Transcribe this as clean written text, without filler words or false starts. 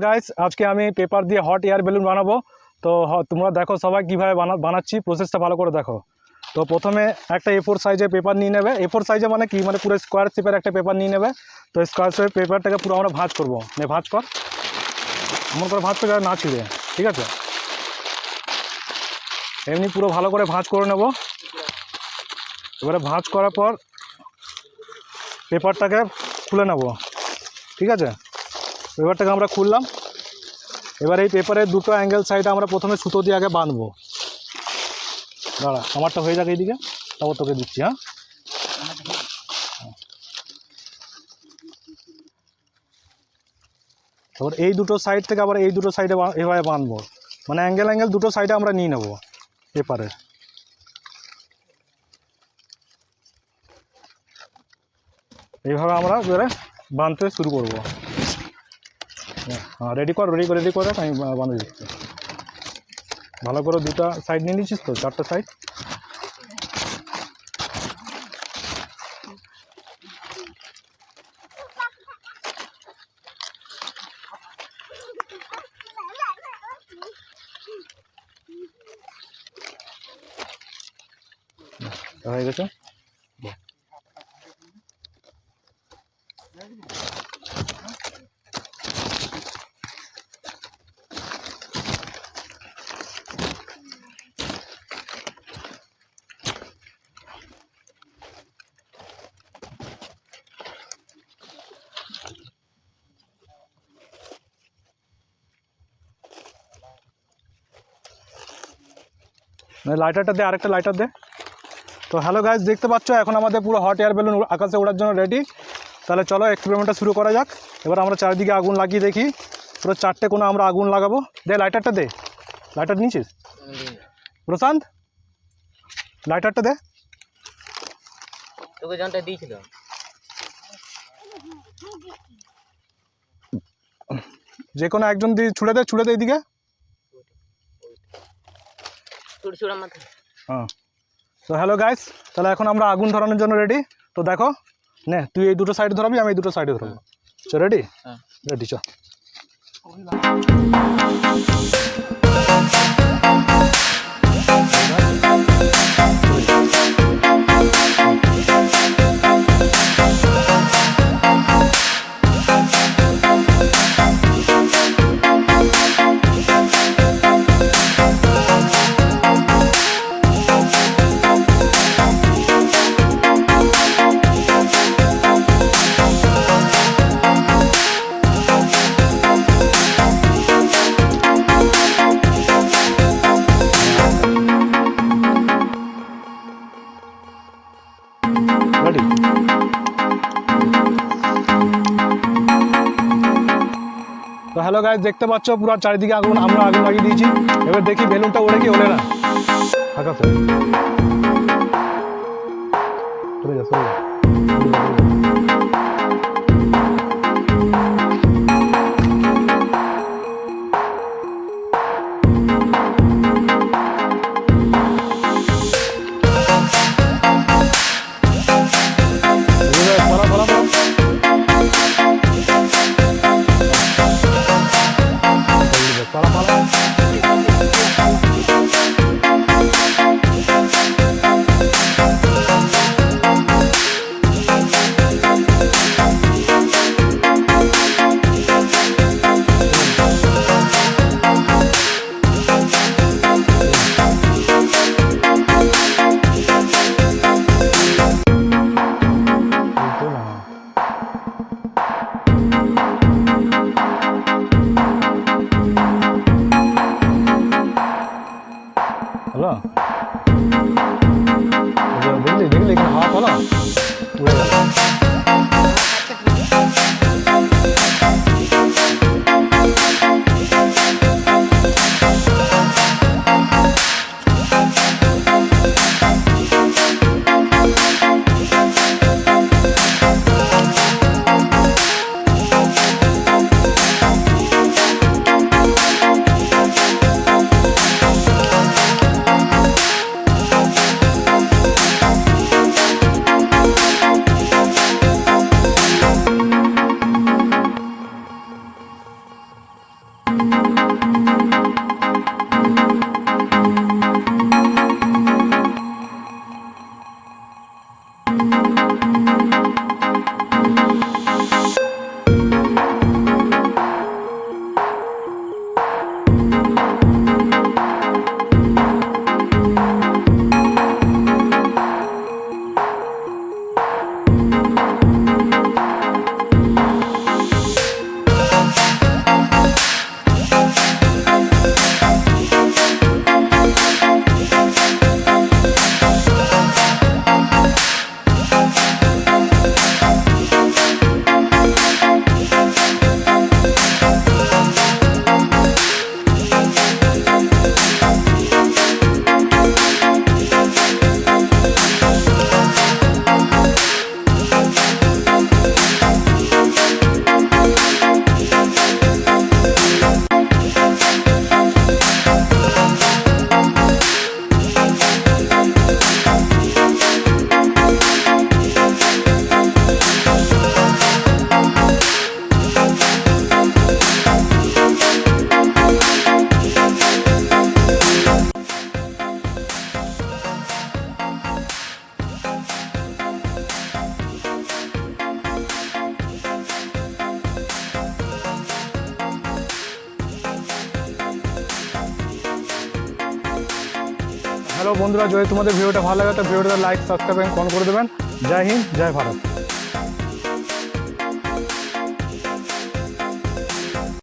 Guys, আজকে আমি paper দিয়ে হট এয়ার বেলুন বানাবো। তো তোমরা দেখো সবাই কীভাবে বানাচ্ছি, প্রসেসটা ভালো করে দেখো। তো প্রথমে একটা A4 সাইজের পেপার নিয়ে নেবে। A4 সাইজে মানে কি, মানে পুরো স্কোয়ার শেপের একটা পেপার নিয়ে নেবে। তো স্কোয়ার শেপের পেপারটাকে পুরো আমরা ভাঁজ করবো। ভাঁজ কর, এমন করে ভাঁজ করে না ছিঁড়ে, ঠিক আছে? এমনি পুরো ভালো করে ভাঁজ করে নেব। এবারে ভাঁজ করার পর পেপারটাকে খুলে নেব, ঠিক আছে? পেপারটাকে আমরা খুললাম। এবার এই পেপারের দুটো অ্যাঙ্গেল সাইডে আমরা প্রথমে সুতো দিয়ে আগে বাঁধবো। দাঁড়া, আমারটা হয়ে যাক এইদিকে, তারপর তোকে দিচ্ছি। হ্যাঁ, তারপর এই দুটো সাইড থেকে আবার এই দুটো সাইডে এভাবে বাঁধবো, মানে অ্যাঙ্গেল দুটো সাইডে আমরা নিয়ে নেব পেপারে। এইভাবে আমরা এবারে বাঁধতে শুরু করবো। হ্যাঁ, রেডি করে আমি বাঁধে দিচ্ছি। ভালো করে দুটো সাইড নিয়ে নিচ্ছিস তো, চারটে সাইড। হয়ে গেছে। লাইটারটা দে, আরেকটা লাইটার দে। তো হ্যালো গাইস, দেখতে পাচ্ছ এখন আমাদের পুরো হট এয়ার বেলুন আকাশে ওড়ার জন্য রেডি। তাহলে চলো এক্সপেরিমেন্টটা শুরু করা যাক। এবার আমরা চারিদিকে আগুন লাগিয়ে দেখি। পুরো চারটে কোনো আমরা আগুন লাগাবো। দে লাইটারটা দে। লাইটার নিয়েছিস প্রশান্ত? লাইটারটা দে। তোকে জানটা দিয়েছিল। যে কোনো একজন দিয়ে ছুড়ে দে এইদিকে। হ্যাঁ, তো হ্যালো গাইস, তাহলে এখন আমরা আগুন ধরানোর জন্য রেডি। তো দেখো, নে তুই এই দুটো সাইড ধরাবি, আমি এই দুটো সাইডে ধরবো। চ রেডি? হ্যাঁ রেডি, চ। তো হ্যালো গাইস, দেখতে পাচ্ছ পুরো চারিদিকে আমরা আগুন লাগিয়ে দিয়েছি। এবার দেখি বেলুনটা ওড়ে কি ওড়ে না আকাশে। চলে যা। হ্যালো বন্ধুরা, যদি তোমাদের ভিডিওটা ভালো লাগে তো ভিডিওটা লাইক, সাবস্ক্রাইব এবং কমেন্ট করে দেবেন। জয় হিন্দ, জয় ভারত।